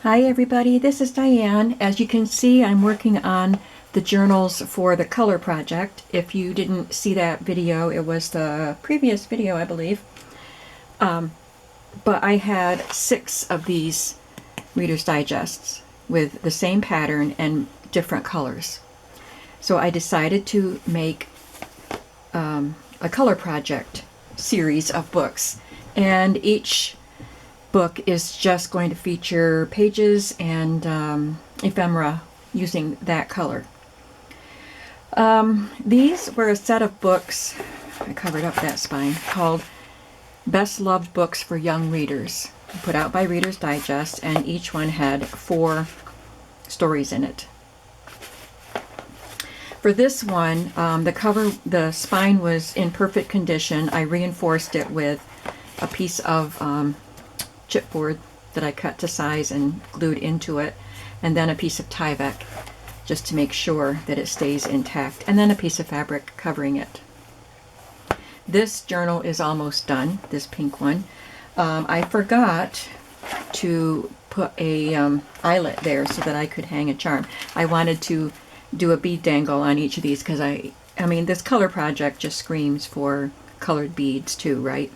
Hi everybody, this is Diane. As you can see, I'm working on the journals for the color project. If you didn't see that video, it was the previous video, I believe. But I had 6 of these Reader's Digests with the same pattern and different colors. So I decided to make a color project series of books, and each book is just going to feature pages and ephemera using that color. These were a set of books, I covered up that spine, called Best Loved Books for Young Readers, put out by Reader's Digest, and each one had 4 stories in it. For this one, the spine was in perfect condition. I reinforced it with a piece of chipboard that I cut to size and glued into it, and then a piece of Tyvek just to make sure that it stays intact, and then a piece of fabric covering it. This journal is almost done, this pink one. I forgot to put a eyelet there so that I could hang a charm. I wanted to do a bead dangle on each of these because I mean, this color project just screams for colored beads too, right?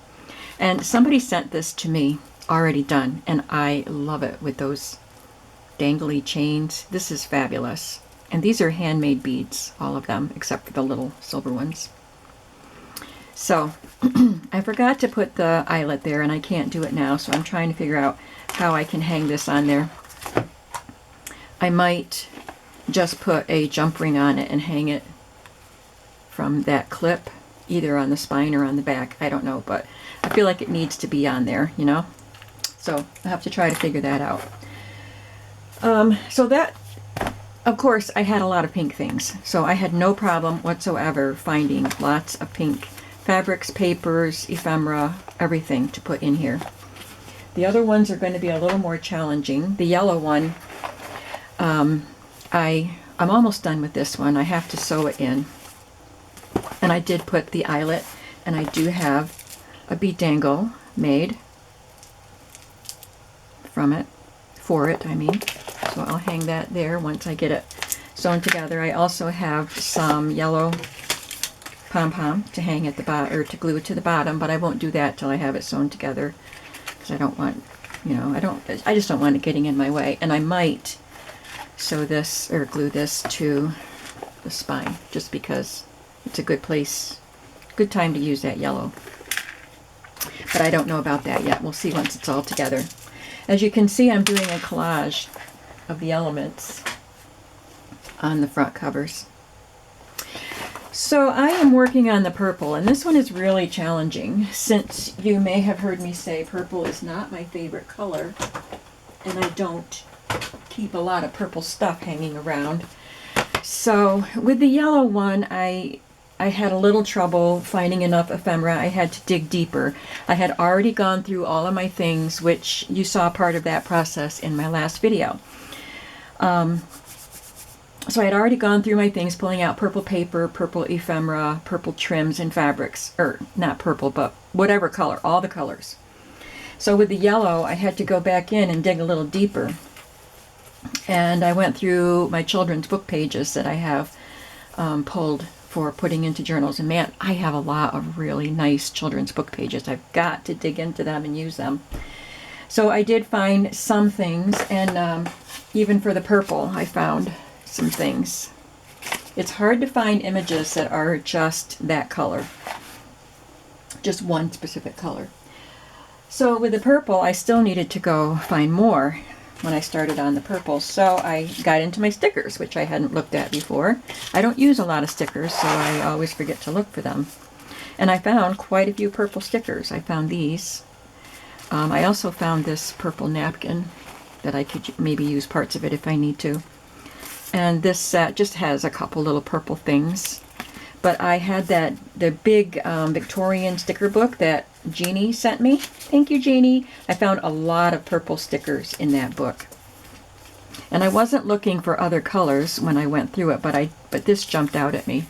And somebody sent this to me already done, and I love it with those dangly chains. This is fabulous. And these are handmade beads, all of them, except for the little silver ones. So I forgot to put the eyelet there, and I can't do it now, so I'm trying to figure out how I can hang this on there. I might just put a jump ring on it and hang it from that clip, either on the spine or on the back. I don't know, but I feel like it needs to be on there, you know? So I'll have to try to figure that out. So that, of course, I had a lot of pink things. So I had no problem whatsoever finding lots of pink fabrics, papers, ephemera, everything to put in here. The other ones are going to be a little more challenging. The yellow one, I'm almost done with this one. I have to sew it in. And I did put the eyelet, and I do have a bead dangle made from it, for it, I mean. So I'll hang that there once I get it sewn together. I also have some yellow pom-pom to hang at the bottom, or to glue it to the bottom, but I won't do that till I have it sewn together, because I don't want, you know, I just don't want it getting in my way. And I might sew this, or glue this to the spine, just because it's a good place, good time to use that yellow. But I don't know about that yet. We'll see once it's all together. As you can see, I'm doing a collage of the elements on the front covers. So I am working on the purple, and this one is really challenging, since you may have heard me say purple is not my favorite color, and I don't keep a lot of purple stuff hanging around. So with the yellow one, I had a little trouble finding enough ephemera. I had to dig deeper. I had already gone through all of my things, which you saw part of that process in my last video. So I had already gone through my things, pulling out purple paper, purple ephemera, purple trims and fabrics, or not purple, but whatever color, all the colors. So with the yellow, I had to go back in and dig a little deeper. And I went through my children's book pages that I have pulled for putting into journals, and man, I have a lot of really nice children's book pages. I've got to dig into them and use them. So I did find some things, and even for the purple, I found some things. It's hard to find images that are just that color, just one specific color. So with the purple, I still needed to go find more when I started on the purple. So I got into my stickers, which I hadn't looked at before. I don't use a lot of stickers, so I always forget to look for them. And I found quite a few purple stickers. I found these. I also found this purple napkin that I could maybe use parts of it if I need to. And this set just has a couple little purple things. But I had the big Victorian sticker book that Jeannie sent me. Thank you, Jeannie. I found a lot of purple stickers in that book. And I wasn't looking for other colors when I went through it, but this jumped out at me.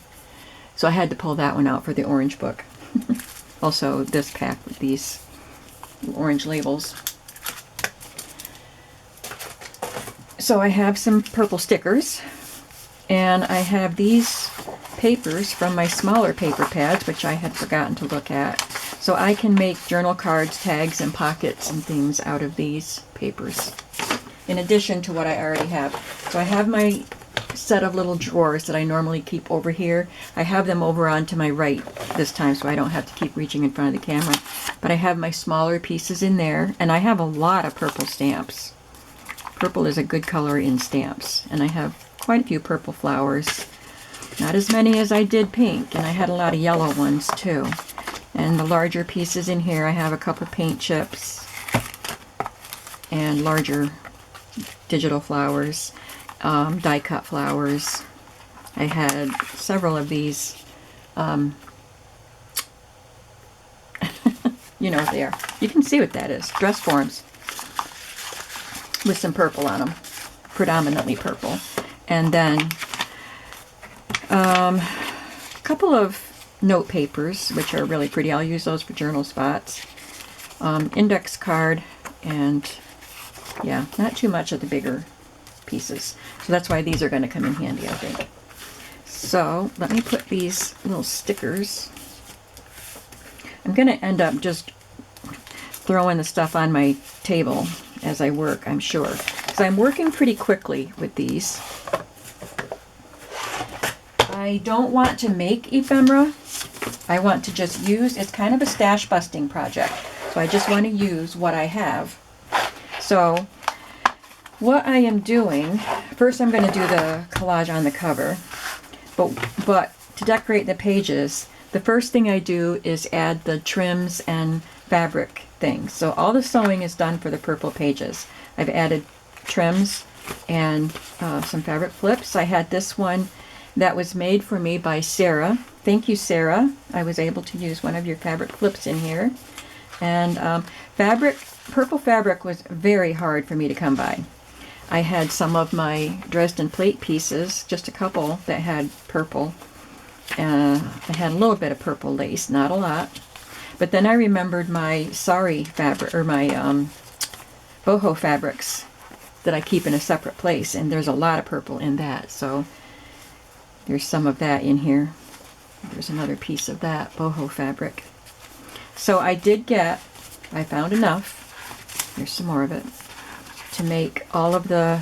So I had to pull that one out for the orange book. Also, this pack with these orange labels. So I have some purple stickers, and I have these papers from my smaller paper pads, which I had forgotten to look at. So I can make journal cards, tags, and pockets and things out of these papers, in addition to what I already have. So I have my set of little drawers that I normally keep over here. I have them over on to my right this time, so I don't have to keep reaching in front of the camera. But I have my smaller pieces in there, and I have a lot of purple stamps. Purple is a good color in stamps, and I have quite a few purple flowers. Not as many as I did pink, and I had a lot of yellow ones too. And the larger pieces in here, I have a couple paint chips and larger digital flowers, die cut flowers. I had several of these, you know what they are. You can see what that is, dress forms with some purple on them, predominantly purple. And then a couple of note papers, which are really pretty. I'll use those for journal spots. Index card, and yeah, not too much of the bigger pieces. So that's why these are going to come in handy, I think. So let me put these little stickers. I'm going to end up just throwing the stuff on my table as I work, I'm sure. Because I'm working pretty quickly with these. I don't want to make ephemera. I want to just use, it's kind of a stash busting project. So I just want to use what I have. So what I am doing, first I'm going to do the collage on the cover. But to decorate the pages, the first thing I do is add the trims and fabric things. So all the sewing is done for the purple pages. I've added trims and some fabric flips. I had this one that was made for me by Sarah. Thank you, Sarah. I was able to use one of your fabric flips in here. And purple fabric was very hard for me to come by. I had some of my Dresden plate pieces, just a couple that had purple. I had a little bit of purple lace, not a lot. But then I remembered my sari fabric, or my boho fabrics that I keep in a separate place, and there's a lot of purple in that. So there's some of that in here. There's another piece of that boho fabric. So I found enough, here's some more of it, to make all of the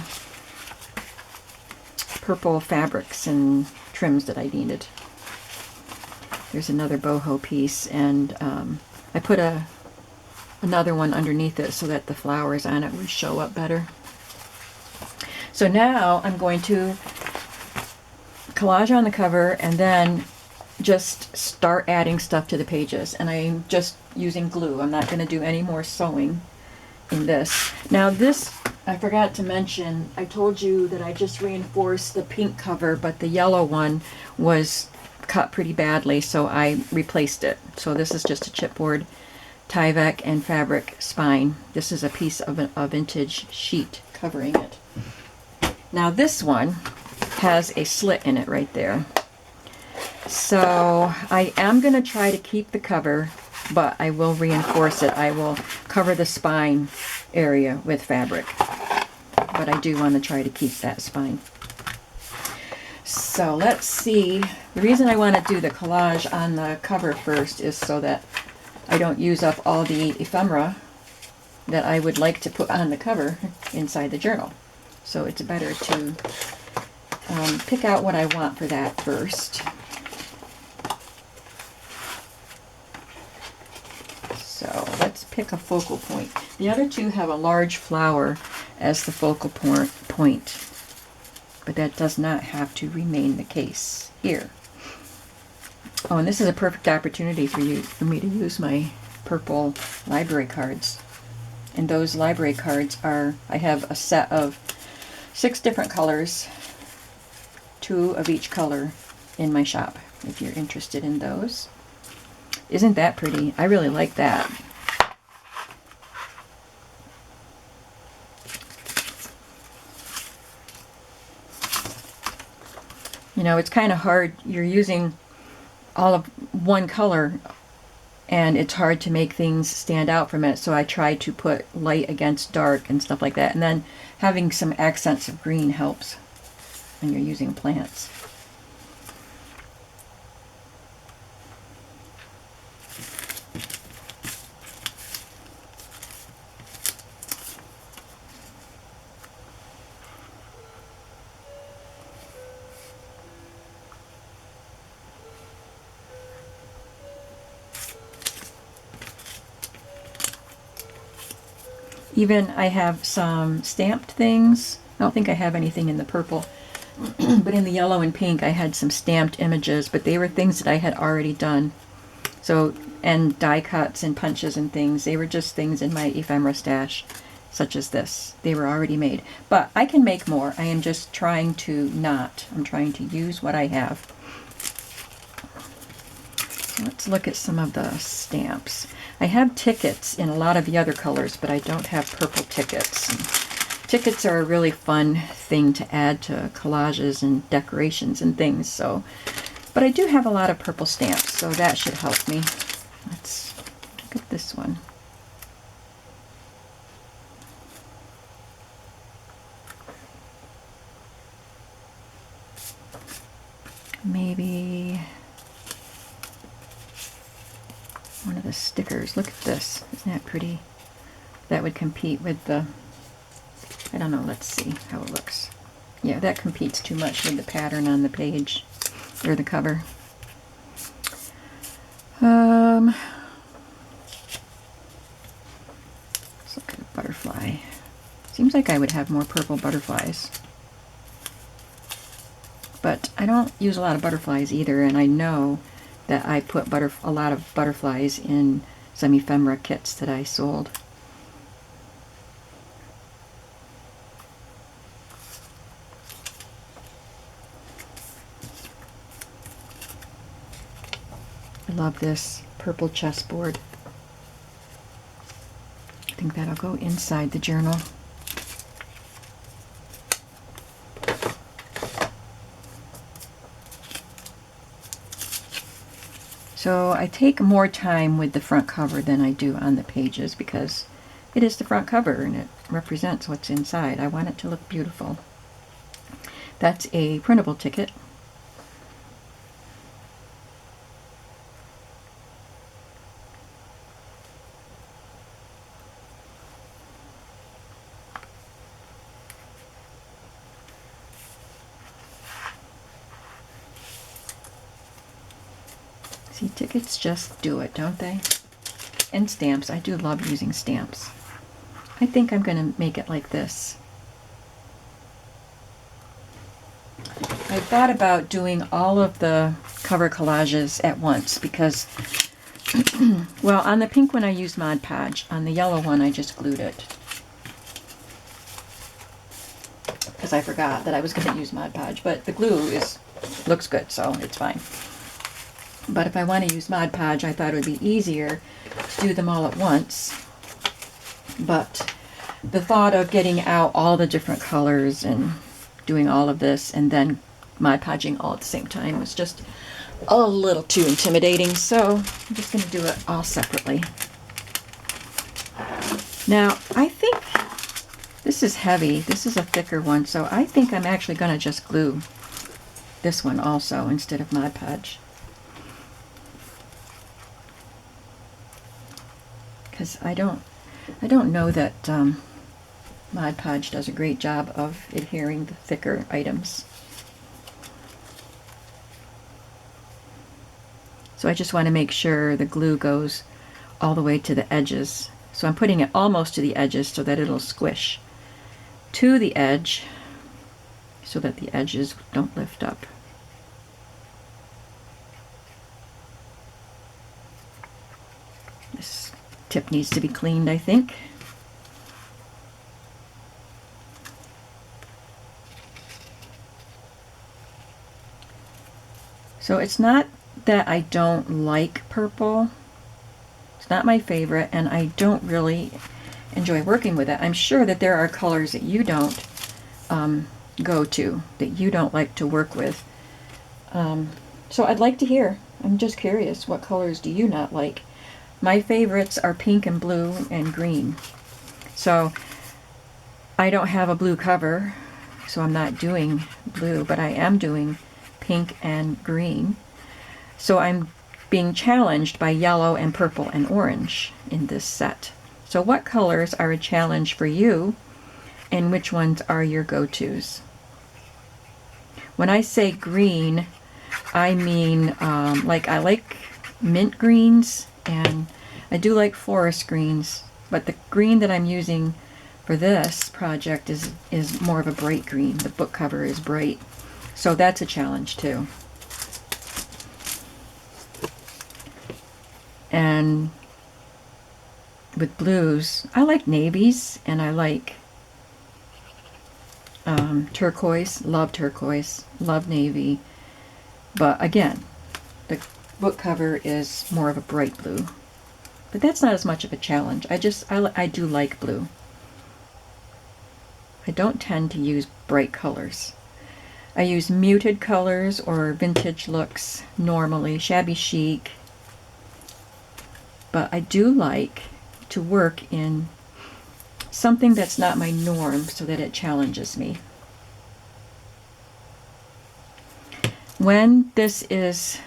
purple fabrics and trims that I needed. There's another boho piece, and I put another one underneath it so that the flowers on it would show up better. So now I'm going to collage on the cover and then just start adding stuff to the pages. And I'm just using glue. I'm not going to do any more sewing in this. Now this, I forgot to mention, I told you that I just reinforced the pink cover, but the yellow one was cut pretty badly, so I replaced it. So this is just a chipboard Tyvek and fabric spine. This is a piece of a vintage sheet covering it. Now this one has a slit in it right there. So I am going to try to keep the cover, but I will reinforce it. I will cover the spine area with fabric, but I do want to try to keep that spine. So let's see. The reason I want to do the collage on the cover first is so that I don't use up all the ephemera that I would like to put on the cover inside the journal. So it's better to pick out what I want for that first. So let's pick a focal point. The other two have a large flower as the focal point, but that does not have to remain the case here. Oh, and this is a perfect opportunity for me to use my purple library cards. And those library cards are, I have a set of 6 different colors, 2 of each color in my shop, if you're interested in those. Isn't that pretty? I really like that. You know, it's kind of hard. You're using all of one color and it's hard to make things stand out from it, so I try to put light against dark and stuff like that. And then having some accents of green helps when you're using plants. Even I have some stamped things. I don't think I have anything in the purple, but in the yellow and pink I had some stamped images, but they were things that I had already done. So, and die cuts and punches and things, they were just things in my ephemera stash, such as this. They were already made. But I can make more. I am just trying to I'm trying to use what I have. Let's look at some of the stamps. I have tickets in a lot of the other colors, but I don't have purple tickets. Tickets are a really fun thing to add to collages and decorations and things. So, but I do have a lot of purple stamps, so that should help me. Let's look at this one. Maybe one of the stickers. Look at this. Isn't that pretty? That would compete with the, I don't know, let's see how it looks. Yeah, that competes too much with the pattern on the page, or the cover. Let's look at a butterfly. Seems like I would have more purple butterflies. But I don't use a lot of butterflies either, and I know that I put a lot of butterflies in some ephemera kits that I sold. I love this purple chessboard. I think that'll go inside the journal. So I take more time with the front cover than I do on the pages because it is the front cover and it represents what's inside. I want it to look beautiful. That's a printable ticket. See, tickets just do it, don't they? And stamps. I do love using stamps. I think I'm going to make it like this. I thought about doing all of the cover collages at once because, well, on the pink one I used Mod Podge. On the yellow one I just glued it. Because I forgot that I was going to use Mod Podge, but the glue looks good, so it's fine. But if I want to use Mod Podge, I thought it would be easier to do them all at once. But the thought of getting out all the different colors and doing all of this and then Mod Podging all at the same time was just a little too intimidating, so I'm just going to do it all separately. Now, I think this is heavy. This is a thicker one, so I think I'm actually going to just glue this one also instead of Mod Podge. Because I don't know that Mod Podge does a great job of adhering the thicker items. So I just want to make sure the glue goes all the way to the edges. So I'm putting it almost to the edges so that it'll squish to the edge so that the edges don't lift up. This tip needs to be cleaned, I think. So it's not that I don't like purple. It's not my favorite, and I don't really enjoy working with it. I'm sure that there are colors that you don't go to, that you don't like to work with. So I'd like to hear. I'm just curious, what colors do you not like? my favorites are pink and blue and green. So I don't have a blue cover, so I'm not doing blue, but I am doing pink and green. So I'm being challenged by yellow and purple and orange in this set. So what colors are a challenge for you, and which ones are your go-tos? When I say green, I mean like I like mint greens, and I do like forest greens, but the green that I'm using for this project is more of a bright green. The book cover is bright, so that's a challenge too. And with blues, I like navies, and I like turquoise. Love navy. But again, the book cover is more of a bright blue. But that's not as much of a challenge. I do like blue. I don't tend to use bright colors. I use muted colors or vintage looks normally, shabby chic. But I do like to work in something that's not my norm so that it challenges me. When this is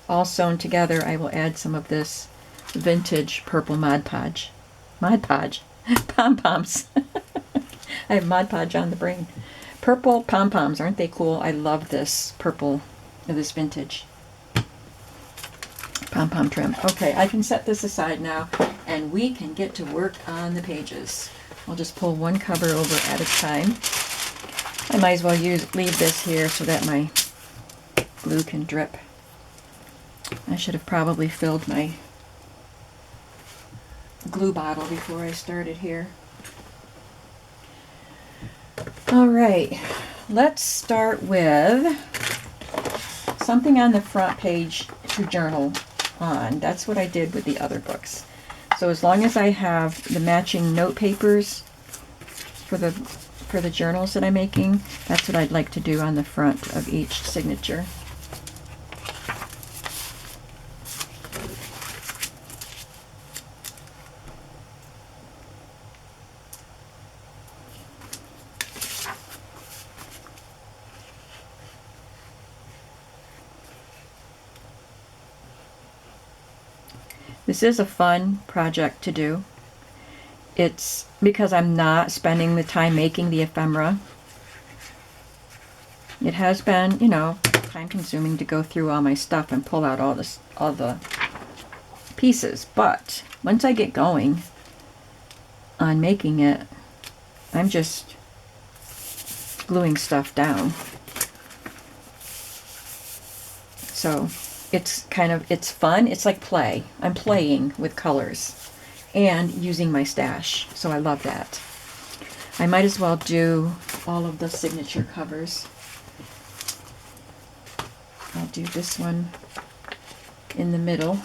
all sewn together, I will add some of this vintage purple Mod Podge. Pom-poms. I have Mod Podge on the brain. Purple pom-poms, aren't they cool? I love this purple, this vintage pom-pom trim. Okay, I can set this aside now, and we can get to work on the pages. I'll just pull one cover over at a time. I might as well leave this here so that my glue can drip. I should have probably filled my glue bottle before I started here. All right, let's start with something on the front page to journal on. That's what I did with the other books. So as long as I have the matching note papers for the journals that I'm making, that's what I'd like to do on the front of each signature. This is a fun project to do. It's because I'm not spending the time making the ephemera. It has been, time consuming to go through all my stuff and pull out all the pieces. But once I get going on making it, I'm just gluing stuff down. So it's fun. It's like play. I'm playing with colors and using my stash. So I love that. I might as well do all of the signature covers. I'll do this one in the middle.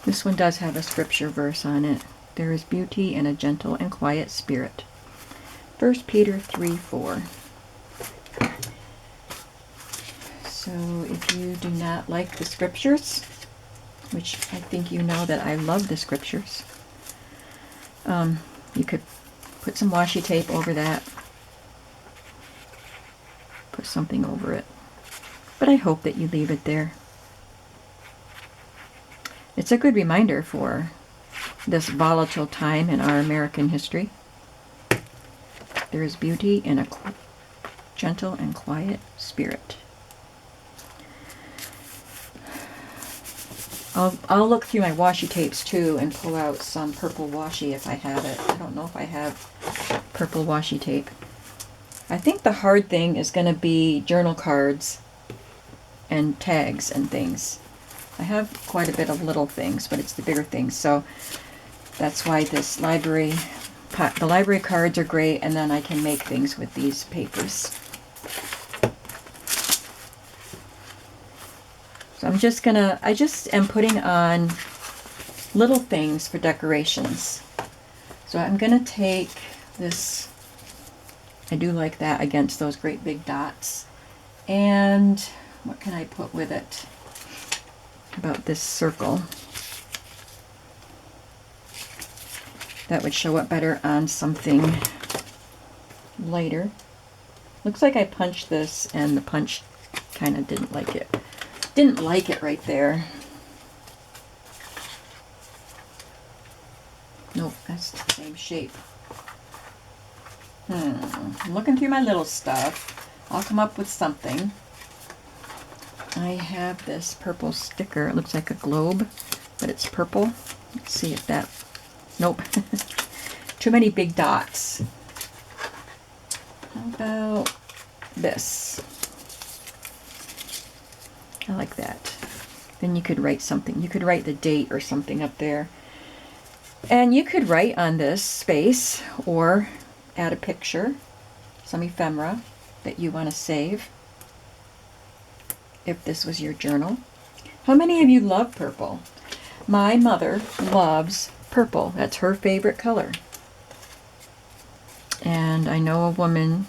This one does have a scripture verse on it. There is beauty in a gentle and quiet spirit. 1 Peter 3:4. So if you do not like the scriptures, which I think you know that I love the scriptures, you could put some washi tape over that. Put something over it. But I hope that you leave it there. It's a good reminder for this volatile time in our American history. There is beauty in a gentle and quiet spirit. I'll look through my washi tapes too and pull out some purple washi if I have it. I don't know if I have purple washi tape. I think the hard thing is going to be journal cards and tags and things. I have quite a bit of little things, but it's the bigger things. So that's why the library cards are great, and then I can make things with these papers. So I just am putting on little things for decorations. So I'm gonna take this, I do like that against those great big dots. And what can I put with it? About this circle. That would show up better on something lighter. Looks like I punched this and the punch kind of didn't like it. Didn't like it right there. Nope, that's the same shape. I'm looking through my little stuff. I'll come up with something. I have this purple sticker. It looks like a globe, but it's purple. Let's see if that... Nope. Too many big dots. How about this? I like that. Then you could write something. You could write the date or something up there. And you could write on this space or add a picture, some ephemera that you want to save. If this was your journal. How many of you love purple? My mother loves purple. That's her favorite color. And I know a woman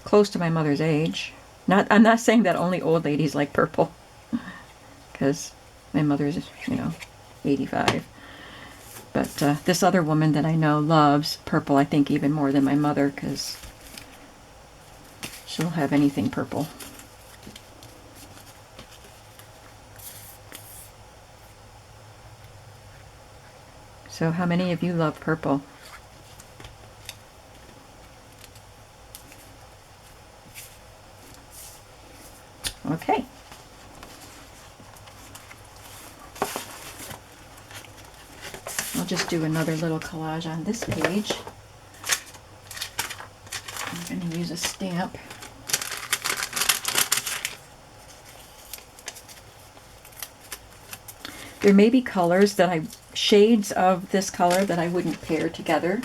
close to my mother's age. I'm not saying that only old ladies like purple, because my mother's, 85. But this other woman that I know loves purple, I think even more than my mother, because she'll have anything purple. So how many of you love purple? Okay. I'll just do another little collage on this page. I'm going to use a stamp. There may be colors that shades of this color that I wouldn't pair together.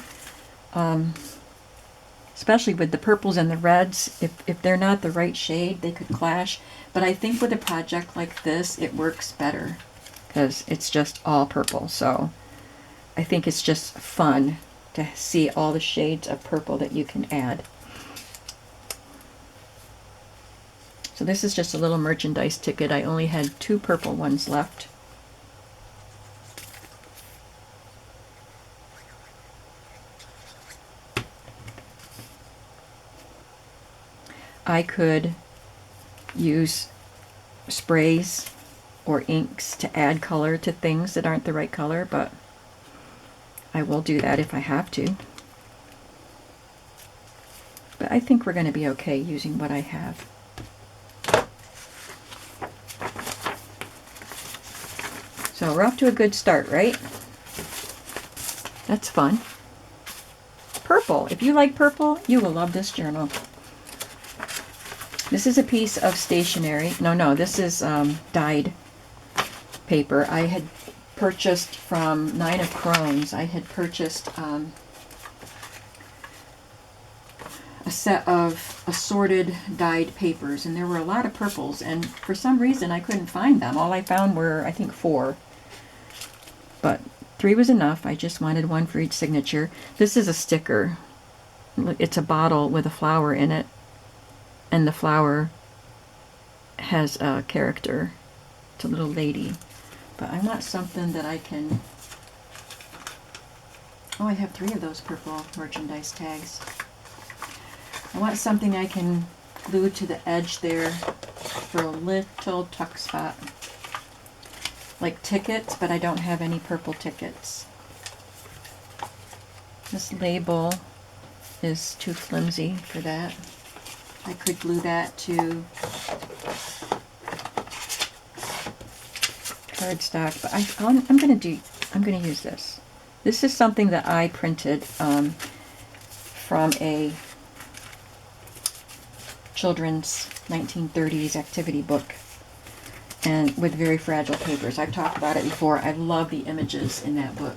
Especially with the purples and the reds. If they're not the right shade, they could clash. But I think with a project like this, it works better because it's just all purple. So I think it's just fun to see all the shades of purple that you can add. So this is just a little merchandise ticket. I only had 2 purple ones left. I could use sprays or inks to add color to things that aren't the right color, but I will do that if I have to. But I think we're going to be okay using what I have. So we're off to a good start, right? That's fun. Purple. If you like purple, you will love this journal. This is a piece of stationery. No, this is dyed paper. I had purchased from Nine of Crones. I had purchased a set of assorted dyed papers, and there were a lot of purples, and for some reason I couldn't find them. All I found were, I think, 4. But 3 was enough. I just wanted 1 for each signature. This is a sticker. It's a bottle with a flower in it. And the flower has a character. It's a little lady. But I want something that I can... Oh, I have 3 of those purple merchandise tags. I want something I can glue to the edge there for a little tuck spot. Like tickets, but I don't have any purple tickets. This label is too flimsy for that. I could glue that to cardstock, but I'm going to use this. This is something that I printed from a children's 1930s activity book, and with very fragile papers. I've talked about it before. I love the images in that book.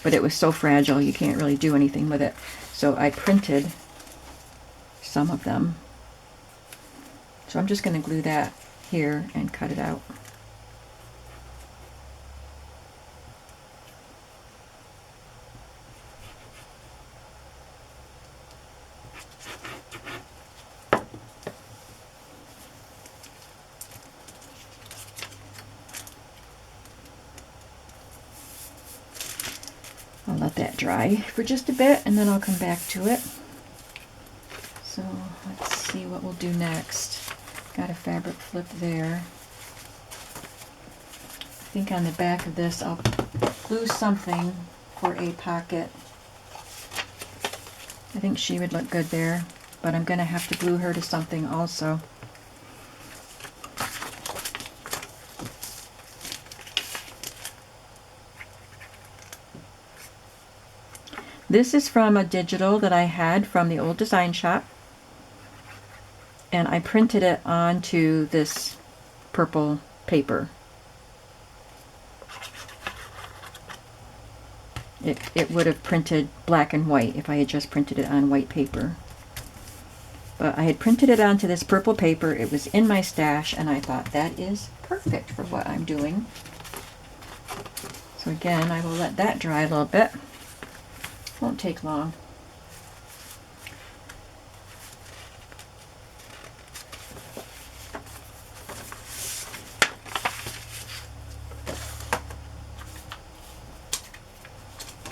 But it was so fragile you can't really do anything with it. So I printed some of them. So I'm just going to glue that here and cut it out. I'll let that dry for just a bit and then I'll come back to it. So let's see what we'll do next. Got a fabric flip there. I think on the back of this I'll glue something for a pocket. I think she would look good there, but I'm going to have to glue her to something also. This is from a digital that I had from the old design shop, and I printed it onto this purple paper. It would have printed black and white if I had just printed it on white paper. But I had printed it onto this purple paper. It was in my stash, and I thought that is perfect for what I'm doing. So again, I will let that dry a little bit. Won't take long.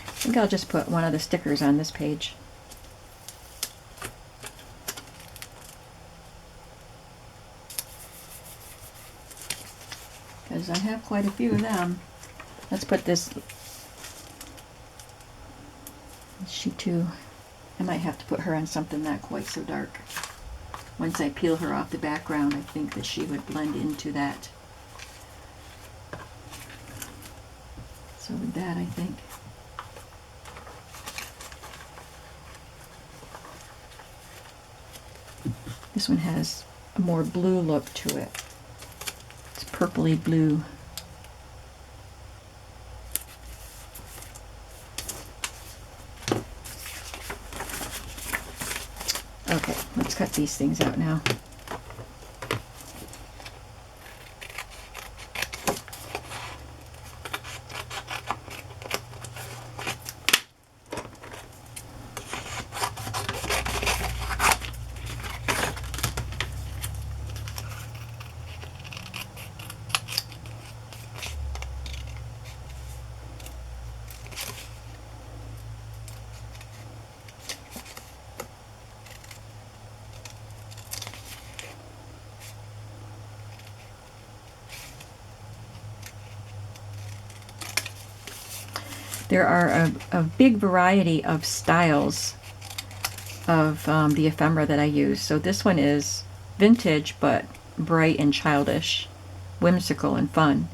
I think I'll just put one of the stickers on this page. Because I have quite a few of them. Let's put this. She too. I might have to put her on something not quite so dark. Once I peel her off the background, I think that she would blend into that. So with that, I think. This one has a more blue look to it. It's purpley blue. Okay, let's cut these things out now. There are a big variety of styles of the ephemera that I use. So this one is vintage, but bright and childish, whimsical and fun.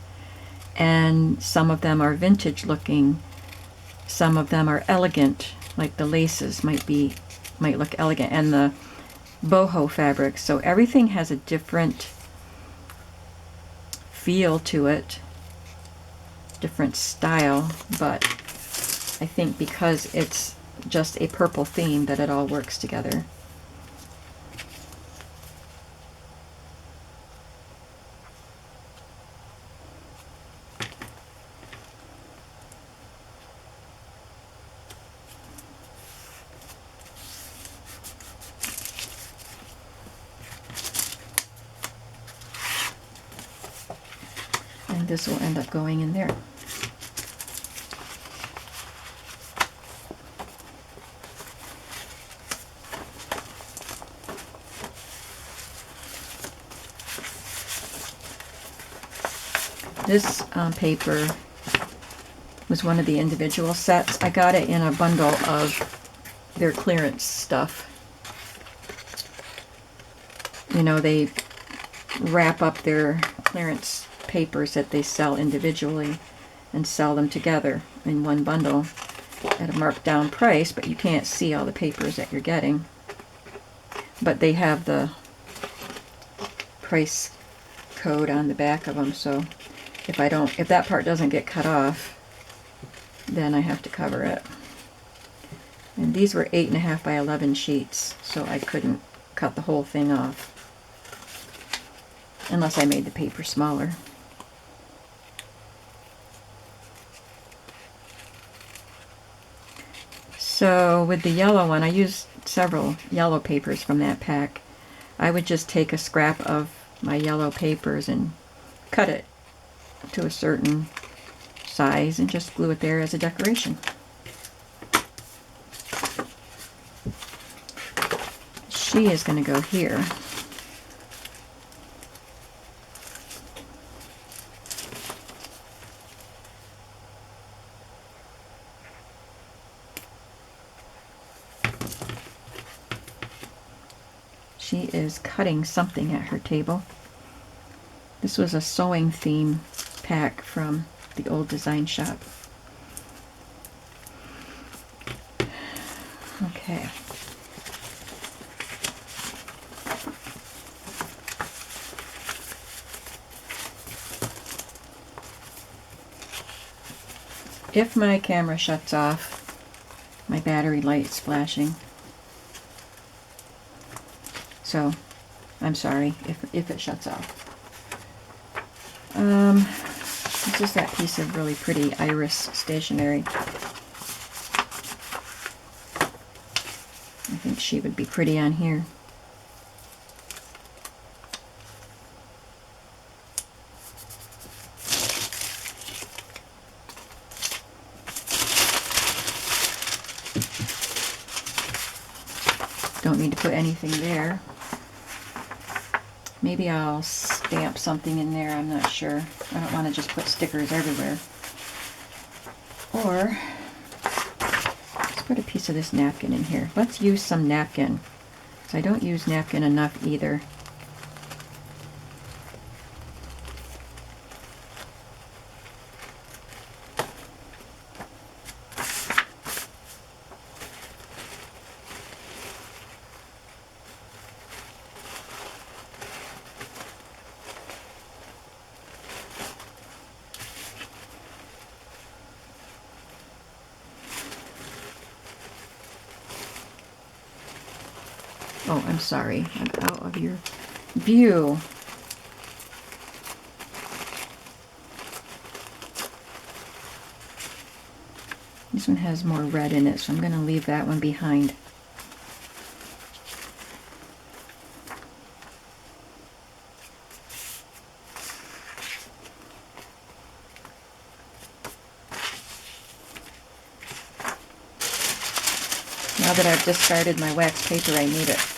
And some of them are vintage looking. Some of them are elegant, like the laces might look elegant, and the boho fabric. So everything has a different feel to it, different style, but I think because it's just a purple theme that it all works together. And this will end up going in there. This paper was one of the individual sets. I got it in a bundle of their clearance stuff. You know, they wrap up their clearance papers that they sell individually and sell them together in one bundle at a marked down price, but you can't see all the papers that you're getting. But they have the price code on the back of them, so if that part doesn't get cut off, then I have to cover it. And these were 8.5 by 11 sheets, so I couldn't cut the whole thing off unless I made the paper smaller. So with the yellow one, I used several yellow papers from that pack. I would just take a scrap of my yellow papers and cut it to a certain size and just glue it there as a decoration. She is going to go here. She is cutting something at her table. This was a sewing theme pack from the old design shop. Okay. If my camera shuts off, my battery light is flashing. So, I'm sorry if it shuts off. This is that piece of really pretty iris stationery. I think she would be pretty on here. Don't need to put anything there. Maybe I'll stamp something in there, I'm not sure. I don't want to just put stickers everywhere. Or, let's put a piece of this napkin in here. Let's use some napkin. So I don't use napkin enough either. Oh, I'm sorry. I'm out of your view. This one has more red in it, so I'm going to leave that one behind. Now that I've discarded my wax paper, I need it.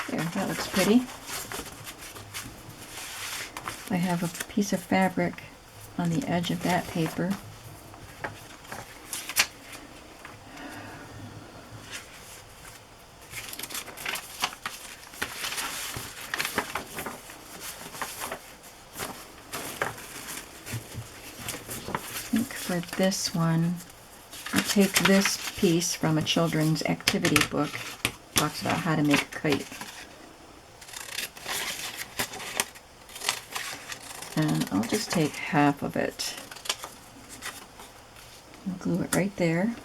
There, that looks pretty. I have a piece of fabric on the edge of that paper. for this one, I'll take this piece from a children's activity book. It talks about how to make a kite. And I'll just take half of it. I'll glue it right there.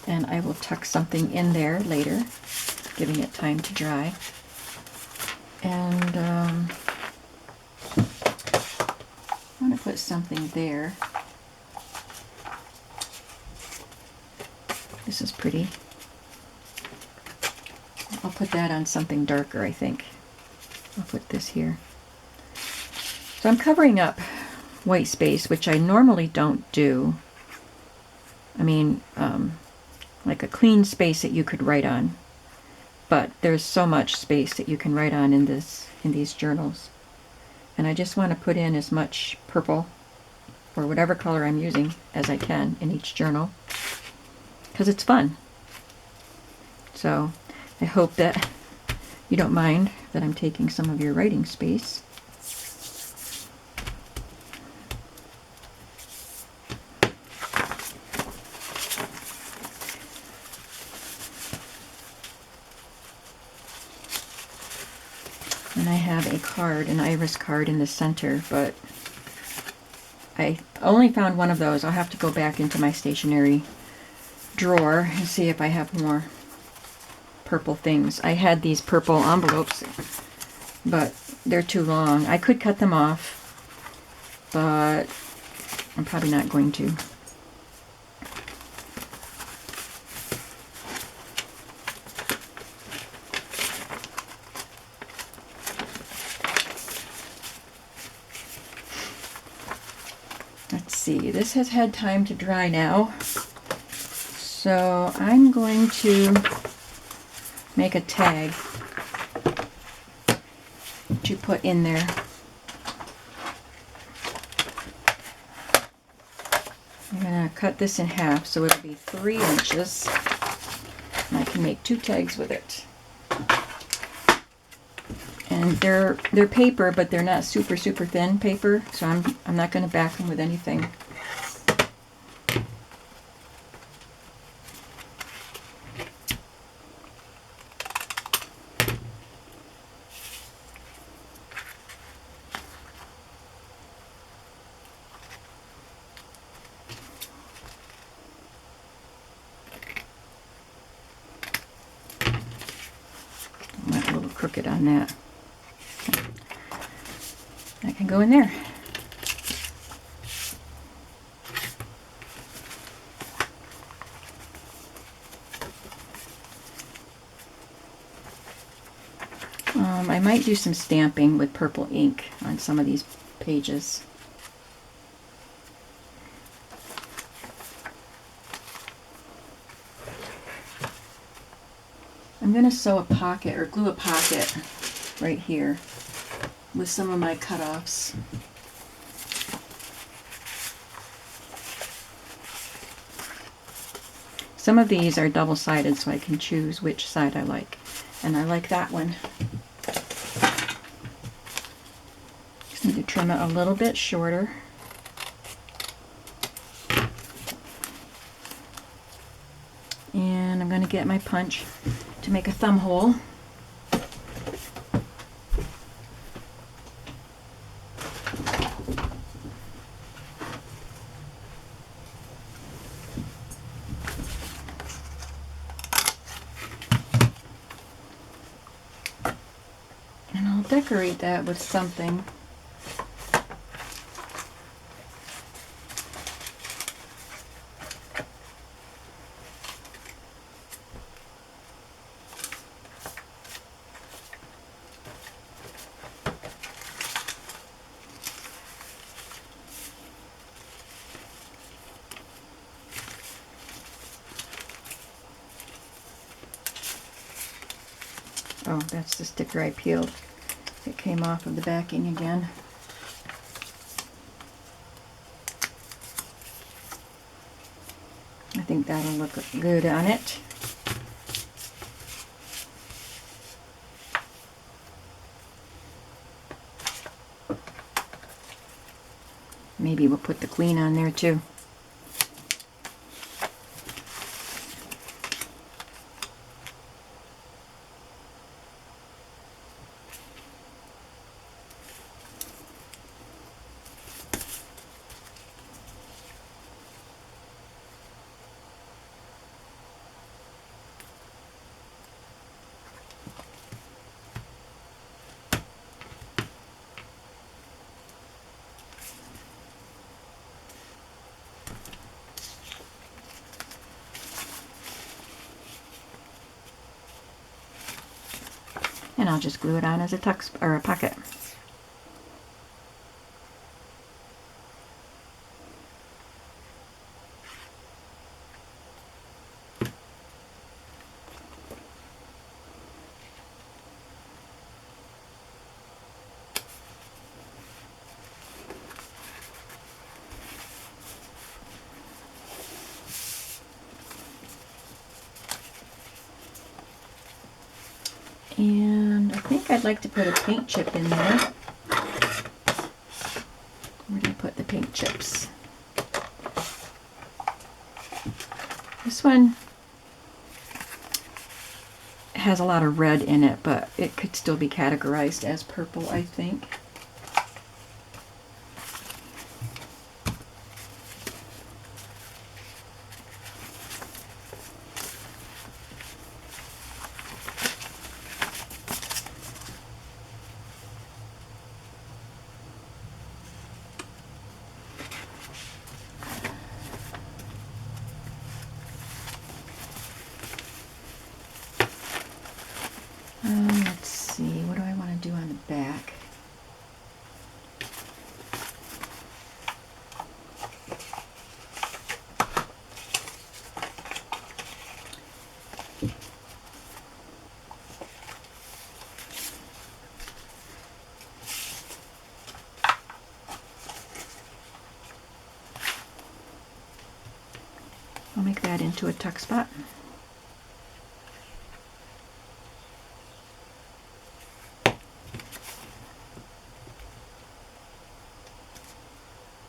And I will tuck something in there later, giving it time to dry. And I'm going to put something there. This is pretty. I'll put that on something darker, I think. I'll put this here. So I'm covering up white space, which I normally don't do. I mean, like a clean space that you could write on. But there's so much space that you can write on in these journals. And I just want to put in as much purple or whatever color I'm using as I can in each journal, because it's fun. So I hope that you don't mind that I'm taking some of your writing space. And I have a card, an iris card in the center, but I only found one of those. I'll have to go back into my stationery drawer and see if I have more purple things. I had these purple envelopes, but they're too long. I could cut them off, but I'm probably not going to. Let's see, this has had time to dry now, so I'm going to make a tag to put in there. I'm going to cut this in half so it'll be 3 inches, and I can make 2 tags with it. And they're paper, but they're not super thin paper, so I'm not going to back them with anything. A little crooked on that. That can go in there. I might do some stamping with purple ink on some of these pages. I'm going to sew a pocket or glue a pocket right here with some of my cutoffs. Some of these are double-sided, so I can choose which side I like. And I like that one. Just need to trim it a little bit shorter. And I'm going to get my punch to make a thumb hole. And I'll decorate that with something. Oh, that's the sticker I peeled. It came off of the backing again. I think that'll look good on it. Maybe we'll put the queen on there too. And I'll just glue it on as a tuck or a pocket. And I think I'd like to put a paint chip in there. Where do I put the paint chips? This one has a lot of red in it, but it could still be categorized as purple, I think. Let's see, what do I want to do on the back? I'll make that into a tuck spot.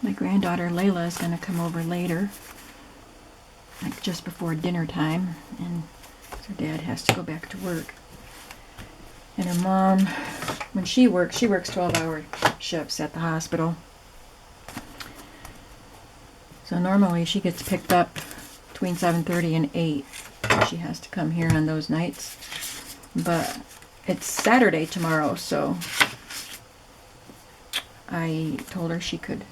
My granddaughter Layla is going to come over later, like just before dinner time, and her dad has to go back to work. And her mom, when she works 12-hour shifts at the hospital. So normally she gets picked up between 7:30 and 8. She has to come here on those nights. But it's Saturday tomorrow, so I told her she could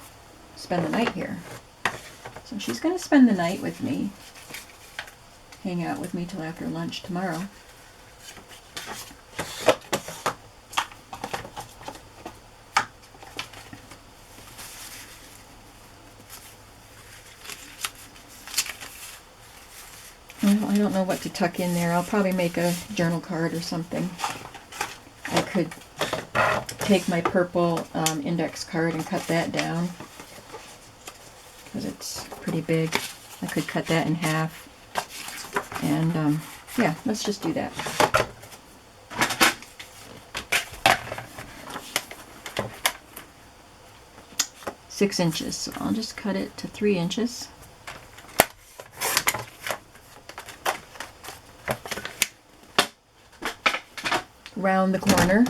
spend the night here. So she's going to spend the night with me, hang out with me till after lunch tomorrow. Well, I don't know what to tuck in there. I'll probably make a journal card or something. I could take my purple index card and cut that down, because it's pretty big. I could cut that in half. And yeah, let's just do that. Six inches, so I'll just cut it to 3 inches. Round the corner.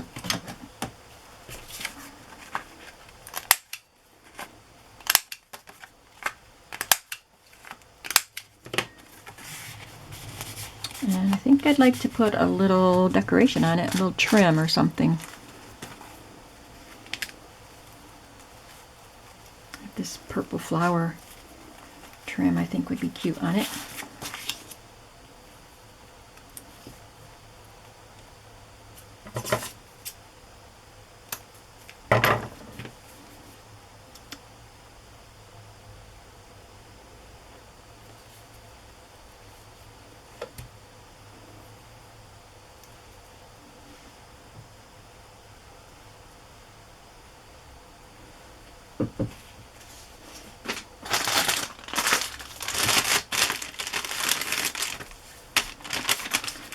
And I think I'd like to put a little decoration on it, a little trim or something. This purple flower trim I think would be cute on it.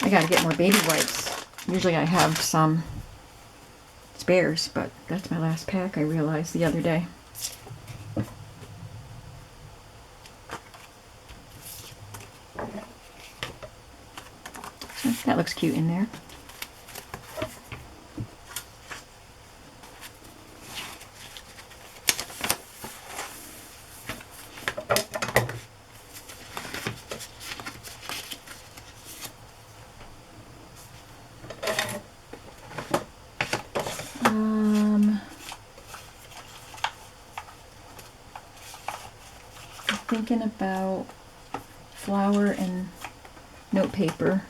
I gotta get more baby wipes. Usually I have some spares, but that's my last pack, I realized the other day. So that looks cute in there. Thinking about flour and note paper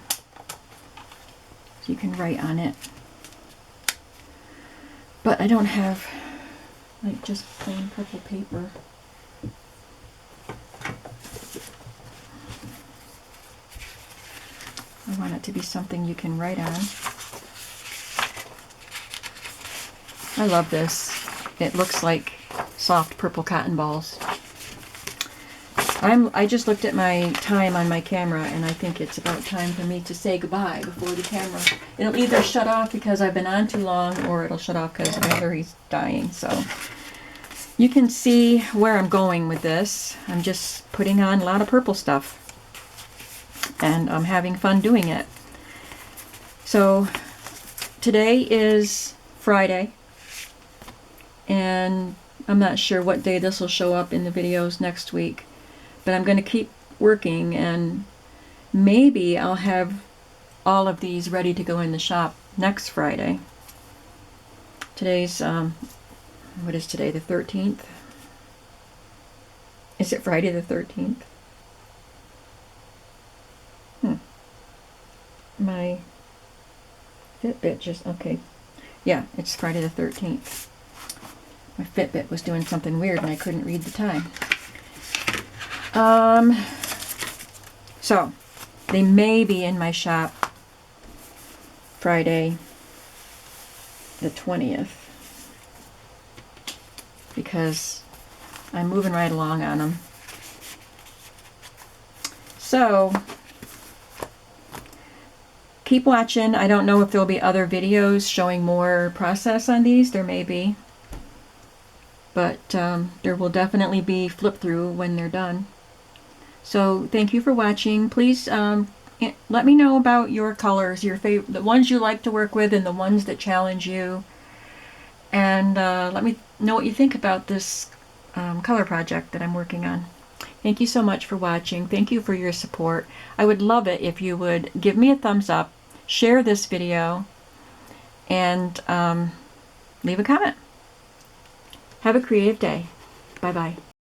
so you can write on it, but I don't have like just plain purple paper. I want it to be something you can write on. I love this. It looks like soft purple cotton balls. I just looked at my time on my camera, and I think it's about time for me to say goodbye before the camera. It'll either shut off because I've been on too long, or it'll shut off because the battery's dying. So you can see where I'm going with this. I'm just putting on a lot of purple stuff, and I'm having fun doing it. So today is Friday, and I'm not sure what day this will show up in the videos next week. But I'm going to keep working, and maybe I'll have all of these ready to go in the shop next Friday. Today's, what is today, the 13th? Is it Friday the 13th? My Fitbit just, okay. Yeah, it's Friday the 13th. My Fitbit was doing something weird and I couldn't read the time. So they may be in my shop Friday the 20th because I'm moving right along on them. So keep watching. I don't know if there'll be other videos showing more process on these. There may be, but there will definitely be flip through when they're done. So thank you for watching. Please let me know about your colors, your favorite, the ones you like to work with and the ones that challenge you. And let me know what you think about this color project that I'm working on. Thank you so much for watching. Thank you for your support. I would love it if you would give me a thumbs up, share this video, and leave a comment. Have a creative day. Bye-bye.